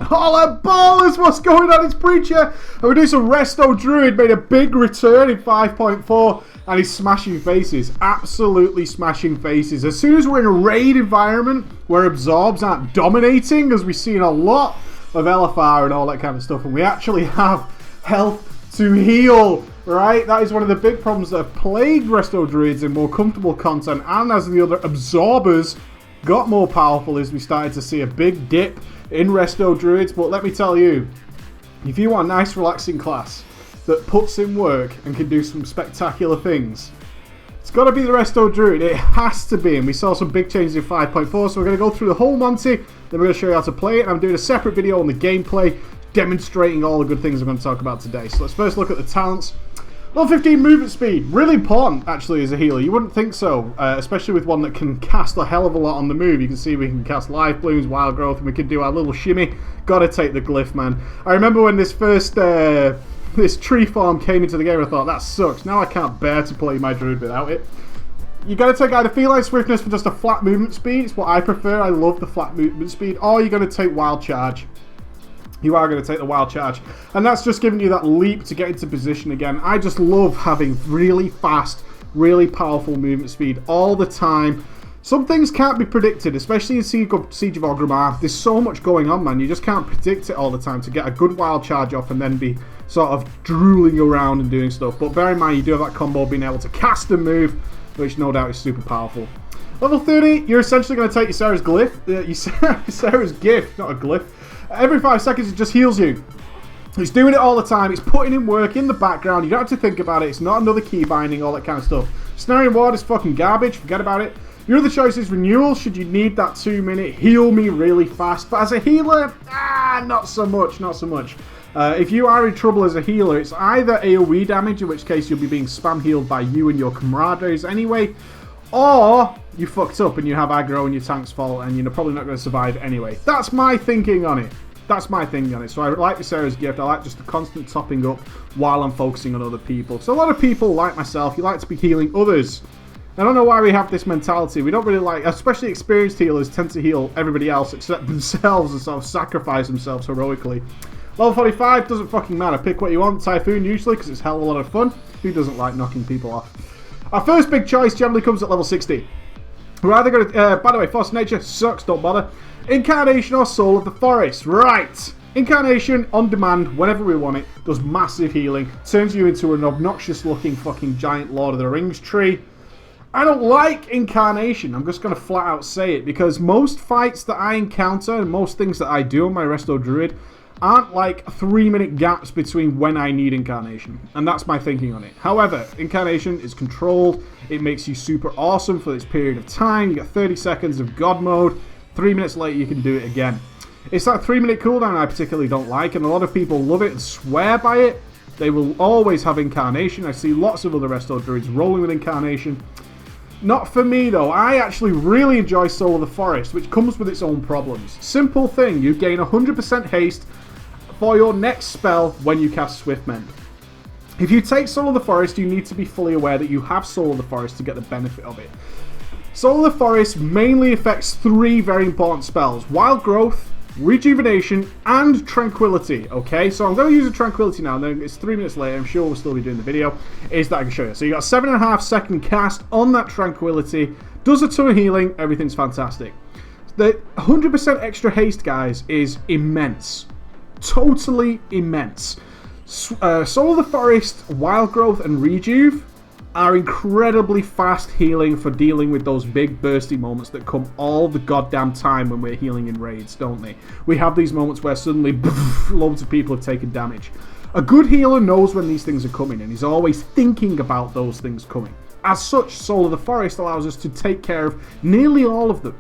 Holla ballers, what's going on? It's Preacher. And we do some Resto Druid, made a big return in 5.4, and he's smashing faces. Absolutely smashing faces. As soon as we're in a raid environment where absorbs aren't dominating, as we've seen a lot of LFR and all that kind of stuff, and we actually have health to heal, right? That is one of the big problems that have plagued Resto Druids in more comfortable content, and as the other absorbers got more powerful, as we started to see a big dip in Resto Druids. But let me tell you, if you want a nice relaxing class that puts in work and can do some spectacular things, it's got to be the Resto Druid. It has to be. And we saw some big changes in 5.4, so we're going to go through the whole Monty, then we're going to show you how to play it, and I'm doing a separate video on the gameplay demonstrating all the good things I'm going to talk about today. So let's first look at the talents. Level 15 movement speed, really important actually as a healer. You wouldn't think so, especially with one that can cast a hell of a lot on the move. You can see we can cast Life Blooms, Wild Growth, and we can do our little shimmy. Gotta take the Glyph, man. I remember when this first this tree farm came into the game, I thought, that sucks. Now I can't bear to play my Druid without it. You gotta take either Feline Swiftness for just a flat movement speed. It's what I prefer. I love the flat movement speed. Or you're gonna take Wild Charge. You are going to take the Wild Charge, and that's just giving you that leap to get into position again. I just love having really fast, really powerful movement speed all the time. Some things can't be predicted, especially in Siege of Orgrimmar. There's so much going on, man. You just can't predict it all the time to get a good Wild Charge off and then be sort of drooling around and doing stuff. But bear in mind, you do have that combo of being able to cast and move, which no doubt is super powerful. Level 30, you're essentially going to take your Sarah's Glyph, Sarah's gift, not a glyph. Every 5 seconds it just heals you. It's doing it all the time. It's putting in work in the background. You don't have to think about it. It's not another key binding, all that kind of stuff. Snaring Ward is fucking garbage. Forget about it. Your other choice is Renewal, should you need that 2-minute heal me really fast. But as a healer, not so much, not so much. If you are in trouble as a healer, it's either AoE damage, in which case you'll be being spam healed by you and your camaraderies anyway, or you fucked up and you have aggro and your tanks fall and you're probably not going to survive anyway. That's my thinking on it. That's my thinking on it. So I like the Sarah's Gift. I like just the constant topping up while I'm focusing on other people. So a lot of people, like myself, you like to be healing others. I don't know why we have this mentality. We don't really like, especially experienced healers tend to heal everybody else except themselves and sort of sacrifice themselves heroically. Level 45, doesn't fucking matter. Pick what you want. Typhoon usually, because it's hell of a lot of fun. Who doesn't like knocking people off? Our first big choice generally comes at level 60. We're either going to, by the way, Force of Nature sucks, don't bother. Incarnation or Soul of the Forest. Right. Incarnation, on demand, whenever we want it, does massive healing, turns you into an obnoxious looking fucking giant Lord of the Rings tree. I don't like Incarnation, I'm just going to flat out say it, because most fights that I encounter and most things that I do on my Resto Druid aren't like 3-minute gaps between when I need Incarnation, and that's my thinking on it. However, Incarnation is controlled, it makes you super awesome for this period of time. You get 30 seconds of God mode, 3 minutes later you can do it again. It's that 3-minute cooldown I particularly don't like, and a lot of people love it and swear by it. They will always have Incarnation. I see lots of other Resto Druids rolling with Incarnation. Not for me though. I actually really enjoy Soul of the Forest, which comes with its own problems. Simple thing, you gain 100% haste for your next spell when you cast Swift Mend. If you take Soul of the Forest, you need to be fully aware that you have Soul of the Forest to get the benefit of it. Soul of the Forest mainly affects 3 very important spells: Wild Growth, Rejuvenation, and Tranquility. Okay, so I'm going to use a Tranquility now, and then it's 3 minutes later, I'm sure we'll still be doing the video, is that I can show you. So you got a 7.5 second cast on that Tranquility, does a ton of healing, everything's fantastic. The 100% extra haste, guys, is immense. Totally immense. Soul of the Forest, Wild Growth, and Rejuve are incredibly fast healing for dealing with those big bursty moments that come all the goddamn time when we're healing in raids, don't they? We have these moments where suddenly loads of people have taken damage. A good healer knows when these things are coming, and he's always thinking about those things coming. As such, Soul of the Forest allows us to take care of nearly all of them.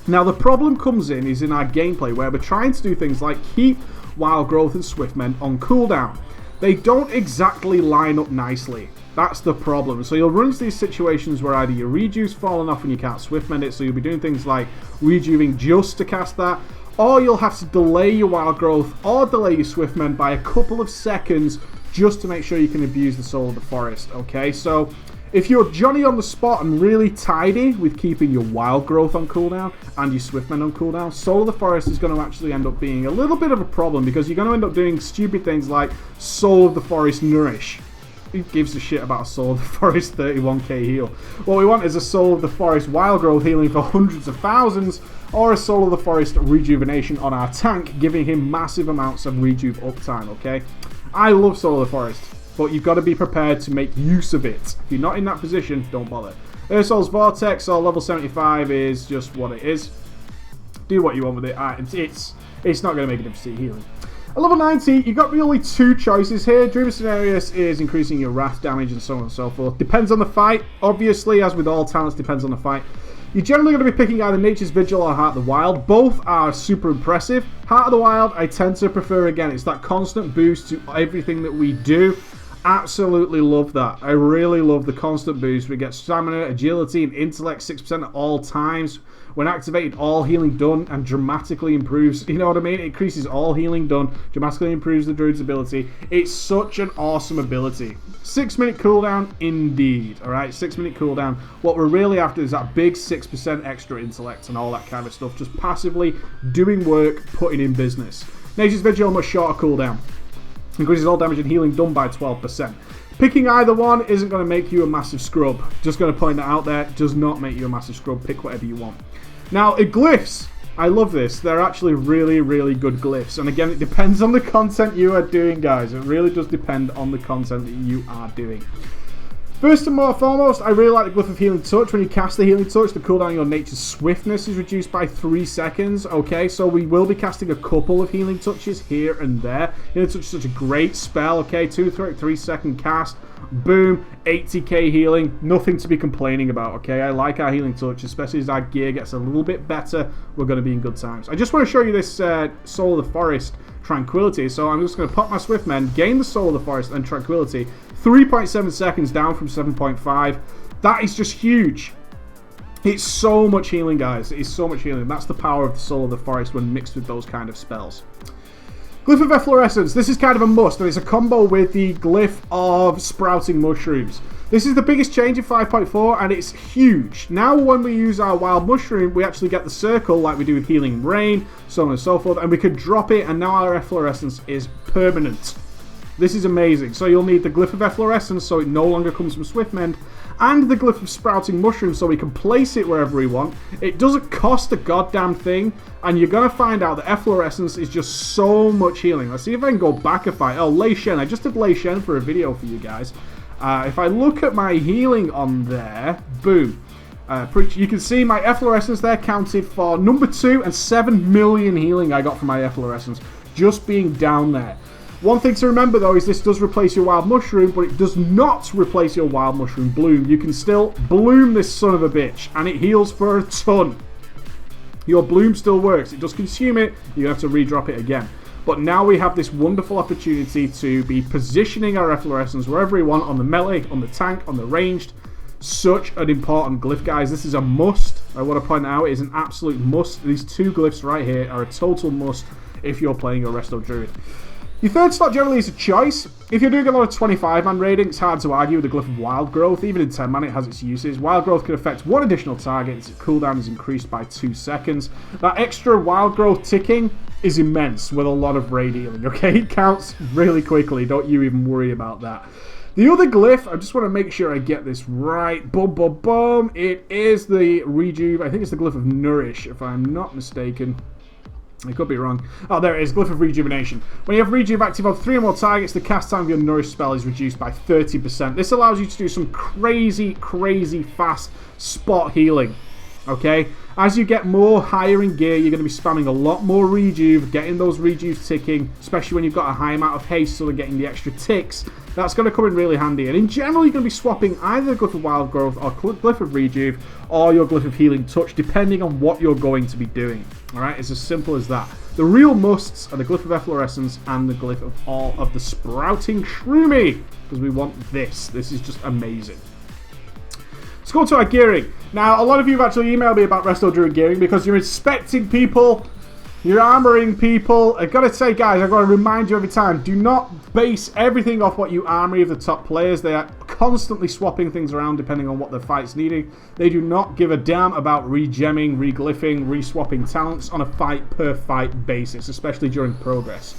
Now the problem comes in is in our gameplay, where we're trying to do things like keep Wild Growth and Swift Mend on cooldown. They don't exactly line up nicely. That's the problem. So you'll run into these situations where either your Rejuve's fallen off and you can't Swift Mend it, so you'll be doing things like Rejuving just to cast that, or you'll have to delay your Wild Growth or delay your Swift Mend by a couple of seconds just to make sure you can abuse the Soul of the Forest, okay? So If you're Johnny on the spot and really tidy with keeping your Wild Growth on cooldown and your Swiftmend on cooldown, Soul of the Forest is going to actually end up being a little bit of a problem because you're going to end up doing stupid things like Soul of the Forest Nourish. Who gives a shit about a Soul of the Forest 31k heal? What we want is a Soul of the Forest Wild Growth healing for hundreds of thousands, or a Soul of the Forest Rejuvenation on our tank, giving him massive amounts of rejuve uptime, okay? I love Soul of the Forest, but you've got to be prepared to make use of it. If you're not in that position, don't bother. Ursol's Vortex, or level 75, is just what it is. Do what you want with it. It's not going to make a difference to your healing. At level 90, you've got really two choices here. Dreamer Scenarios is increasing your wrath damage and so on and so forth. Depends on the fight. Obviously, as with all talents, depends on the fight. You're generally going to be picking either Nature's Vigil or Heart of the Wild. Both are super impressive. Heart of the Wild, I tend to prefer again. It's that constant boost to everything that we do. Absolutely love that. I really love the constant boost. We get stamina, agility, and intellect 6% at all times. When activated, all healing done and dramatically improves. You know what I mean? It increases all healing done, dramatically improves the druid's ability. It's such an awesome ability. 6-minute cooldown, indeed. Alright, 6-minute cooldown. What we're really after is that big 6% extra intellect and all that kind of stuff. Just passively doing work, putting in business. Nature's Vigil, much shorter cooldown. Increases all damage and healing done by 12%. Picking either one isn't going to make you a massive scrub. Just going to point that out there. Does not make you a massive scrub. Pick whatever you want. Now, glyphs. I love this. They're actually really, really good glyphs. And again, it depends on the content you are doing, guys. It really does depend on the content that you are doing. First and foremost, I really like the Glyph of Healing Touch. When you cast the Healing Touch, the cooldown on your Nature's Swiftness is reduced by 3 seconds. Okay, so we will be casting a couple of Healing Touches here and there. Healing Touch is such a great spell, okay? 3-second cast. Boom, 80k healing. Nothing to be complaining about, okay? I like our Healing Touch, especially as our gear gets a little bit better. We're going to be in good times. I just want to show you this Soul of the Forest Tranquility. So I'm just going to pop my Swiftmend, gain the Soul of the Forest and Tranquility. 3.7 seconds down from 7.5. That is just huge. It's so much healing, guys. It is so much healing. That's the power of the Soul of the Forest when mixed with those kind of spells. Glyph of Efflorescence. This is kind of a must, and it's a combo with the Glyph of Sprouting Mushrooms. This is the biggest change in 5.4, and it's huge. Now when we use our Wild Mushroom, we actually get the circle like we do with Healing Rain, so on and so forth, and we could drop it, and now our Efflorescence is permanent. This is amazing. So you'll need the Glyph of Efflorescence, so it no longer comes from Swiftmend, and the Glyph of Sprouting Mushrooms, so we can place it wherever we want. It doesn't cost a goddamn thing, and you're going to find out that Efflorescence is just so much healing. Let's see if I can go back a fight. Oh, Lei Shen. I just did Lei Shen for a video for you guys. If I look at my healing on there, boom. You can see my Efflorescence there counted for number 2 and 7 million healing I got from my Efflorescence just being down there. One thing to remember though is this does replace your Wild Mushroom, but it does not replace your Wild Mushroom Bloom. You can still bloom this son of a bitch, and it heals for a ton. Your Bloom still works. It does consume it. You have to redrop it again. But now we have this wonderful opportunity to be positioning our Efflorescence wherever we want, on the melee, on the tank, on the ranged. Such an important glyph, guys. This is a must. I want to point out it is an absolute must. These two glyphs right here are a total must if you're playing a Resto Druid. Your third slot generally is a choice. If you're doing a lot of 25-man raiding, it's hard to argue with the Glyph of Wild Growth. Even in 10-man, it has its uses. Wild Growth can affect one additional target. Its cooldown is increased by 2 seconds. That extra Wild Growth ticking is immense with a lot of raid healing, okay? It counts really quickly. Don't you even worry about that. The other glyph, I just want to make sure I get this right. Boom, boom, boom. It is the Rejuve. I think it's the Glyph of Nourish, if I'm not mistaken. I could be wrong. Oh, there it is. Glyph of Rejuvenation. When you have Rejuve active on 3 or more targets, the cast time of your Nourish spell is reduced by 30%. This allows you to do some crazy, crazy fast spot healing. Okay? As you get more higher in gear, you're going to be spamming a lot more Rejuve, getting those Rejuves ticking, especially when you've got a high amount of haste, so they're getting the extra ticks. That's going to come in really handy. And in general, you're going to be swapping either the Glyph of Wild Growth or Glyph of Rejuve or your Glyph of Healing Touch, depending on what you're going to be doing. Alright, it's as simple as that. The real musts are the Glyph of Efflorescence and the Glyph of all of the Sprouting Shroomy, because we want this. This is just amazing. Let's go to our gearing. Now, a lot of you have actually emailed me about Resto Druid gearing because you're inspecting people, you're armoring people. I've got to say, guys, I've got to remind you every time, do not base everything off what you armory of the top players. They are constantly swapping things around depending on what the fight's needing. They do not give a damn about re-gemming, re-glyphing, re-swapping talents on a fight-per-fight basis, especially during progress.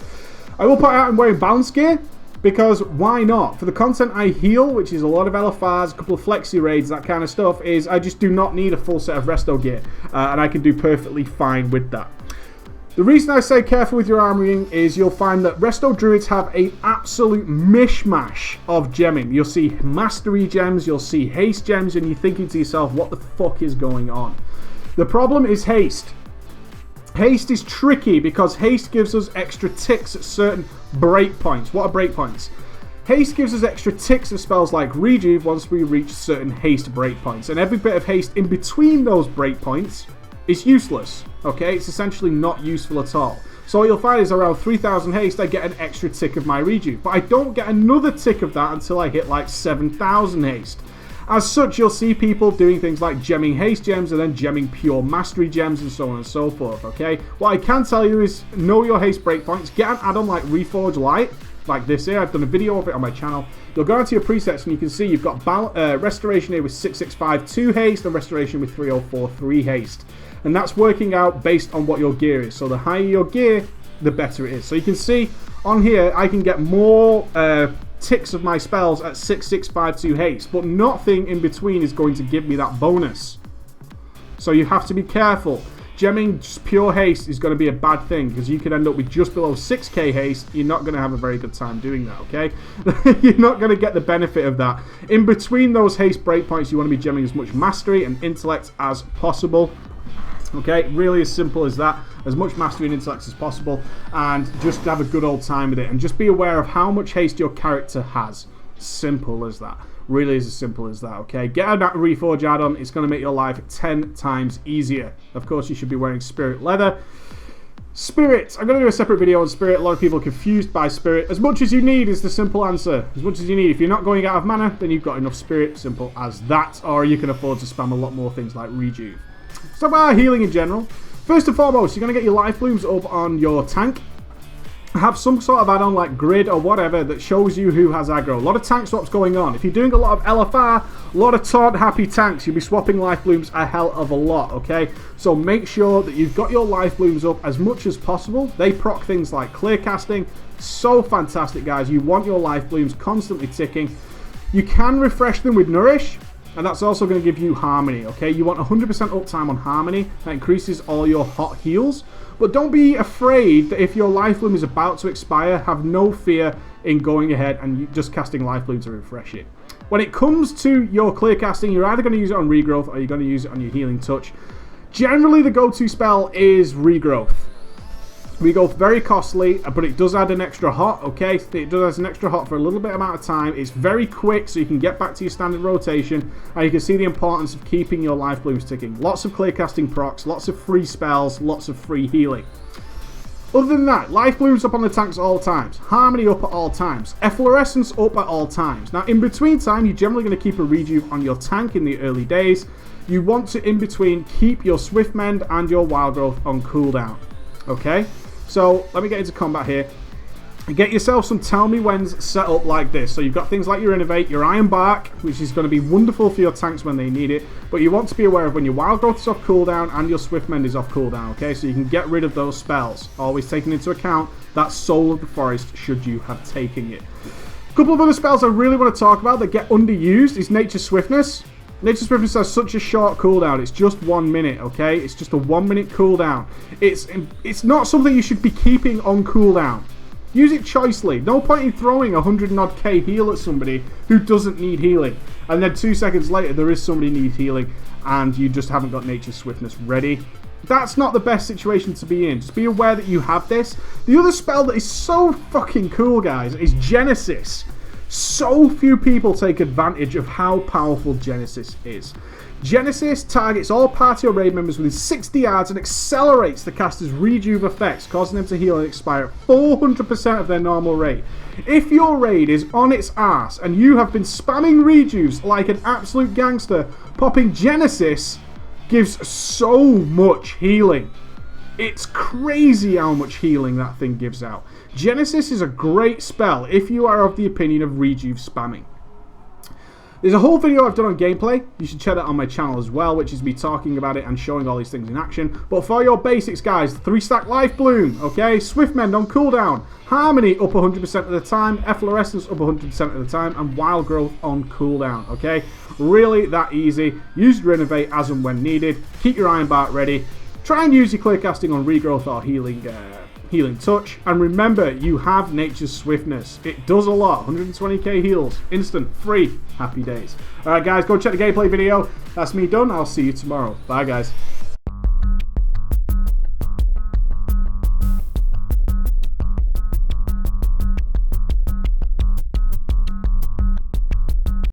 I will point out I'm wearing balance gear, because why not? For the content I heal, which is a lot of LFRs, a couple of flexi raids, that kind of stuff, is I just do not need a full set of resto gear, and I can do perfectly fine with that. The reason I say careful with your armoring is you'll find that Resto Druids have an absolute mishmash of gemming. You'll see mastery gems, you'll see haste gems, and you're thinking to yourself, what the fuck is going on? The problem is haste. Haste is tricky because haste gives us extra ticks at certain breakpoints. What are breakpoints? Haste gives us extra ticks of spells like Rejuve once we reach certain haste breakpoints. And every bit of haste in between those breakpoints is useless. Okay, it's essentially not useful at all. So what you'll find is around 3000 haste, I get an extra tick of my Rejuve. But I don't get another tick of that until I hit like 7000 haste. As such, you'll see people doing things like gemming haste gems and then gemming pure mastery gems and so on and so forth, okay? What I can tell you is know your haste breakpoints. Get an add-on like Reforge Light, like this here. I've done a video of it on my channel. You'll go into your presets and you can see you've got Restoration here with 665 2 haste and Restoration with 304 3 haste. And that's working out based on what your gear is. So the higher your gear, the better it is. So you can see on here, I can get more ticks of my spells at 6652 haste, but nothing in between is going to give me that bonus. So you have to be careful. Gemming just pure haste is going to be a bad thing because you could end up with just below 6k haste. You're not going to have a very good time doing that, okay? You're not going to get the benefit of that. In between those haste breakpoints, you want to be gemming as much mastery and intellect as possible. Okay, really as simple as that. As much mastery and intellect as possible, and just have a good old time with it. And just be aware of how much haste your character has. Simple as that. Really is as simple as that, okay? Get a Reforge add-on. It's going to make your life 10 times easier. Of course, you should be wearing Spirit Leather. Spirit. I'm going to do a separate video on Spirit. A lot of people are confused by Spirit. As much as you need is the simple answer. As much as you need. If you're not going out of mana, then you've got enough Spirit. Simple as that. Or you can afford to spam a lot more things like Rejuve. Let's talk about healing in general. First and foremost, you're going to get your life blooms up on your tank. Have some sort of add-on like grid or whatever that shows you who has aggro. A lot of tank swaps going on. If you're doing a lot of LFR, a lot of taunt happy tanks, you'll be swapping life blooms a hell of a lot, okay? So make sure that you've got your life blooms up as much as possible. They proc things like clear casting. So fantastic, guys. You want your life blooms constantly ticking. You can refresh them with Nourish. And that's also going to give you Harmony, okay? You want 100% uptime on Harmony. That increases all your hot heals. But don't be afraid that if your life bloom is about to expire, have no fear in going ahead and just casting life bloom to refresh it. When it comes to your clear casting, you're either going to use it on regrowth or you're going to use it on your healing touch. Generally, the go-to spell is regrowth. Regrowth very costly, but it does add an extra hot, okay? It does add an extra hot for a little bit amount of time. It's very quick, so you can get back to your standard rotation, and you can see the importance of keeping your life blooms ticking. Lots of clear casting procs, lots of free spells, lots of free healing. Other than that, life blooms up on the tanks at all times. Harmony up at all times. Efflorescence up at all times. Now, in between time, you're generally going to keep a Rejuve on your tank in the early days. You want to, in between, keep your Swift Mend and your Wild Growth on cooldown, okay? So, let me get into combat here. Get yourself some Tell Me Whens set up like this. So you've got things like your Innovate, your Iron Bark, which is going to be wonderful for your tanks when they need it. But you want to be aware of when your Wild Growth is off cooldown and your Swift Mend is off cooldown, okay? So you can get rid of those spells. Always taking into account that Soul of the Forest should you have taken it. A couple of other spells I really want to talk about that get underused is Nature Swiftness. Nature Swiftness has such a short cooldown. It's just 1 minute, okay? It's just a 1 minute cooldown. It's not something you should be keeping on cooldown. Use it choicely. No point in throwing 100 odd K heal at somebody who doesn't need healing. And then 2 seconds later, there is somebody who needs healing and you just haven't got Nature Swiftness ready. That's not the best situation to be in. Just be aware that you have this. The other spell that is so fucking cool, guys, is Genesis. So few people take advantage of how powerful Genesis is. Genesis targets all party or raid members within 60 yards and accelerates the caster's Rejuve effects, causing them to heal and expire at 400% of their normal rate. If your raid is on its arse and you have been spamming Rejuves like an absolute gangster, popping Genesis gives so much healing. It's crazy how much healing that thing gives out. Genesis is a great spell if you are of the opinion of Rejuve spamming. There's a whole video I've done on gameplay. You should check that on my channel as well, which is me talking about it and showing all these things in action. But for your basics, guys, 3-stack Life Bloom, okay? Swift Mend on cooldown. Harmony up 100% of the time. Efflorescence up 100% of the time. And Wild Growth on cooldown, okay? Really that easy. Use Renovate as and when needed. Keep your Iron Bark ready. Try and use your Clear Casting on Regrowth or Healing Touch, and remember, you have Nature's Swiftness. It does a lot. 120k heals, instant, free, happy days. Alright guys, go check the gameplay video. That's me done. I'll see you tomorrow. Bye guys.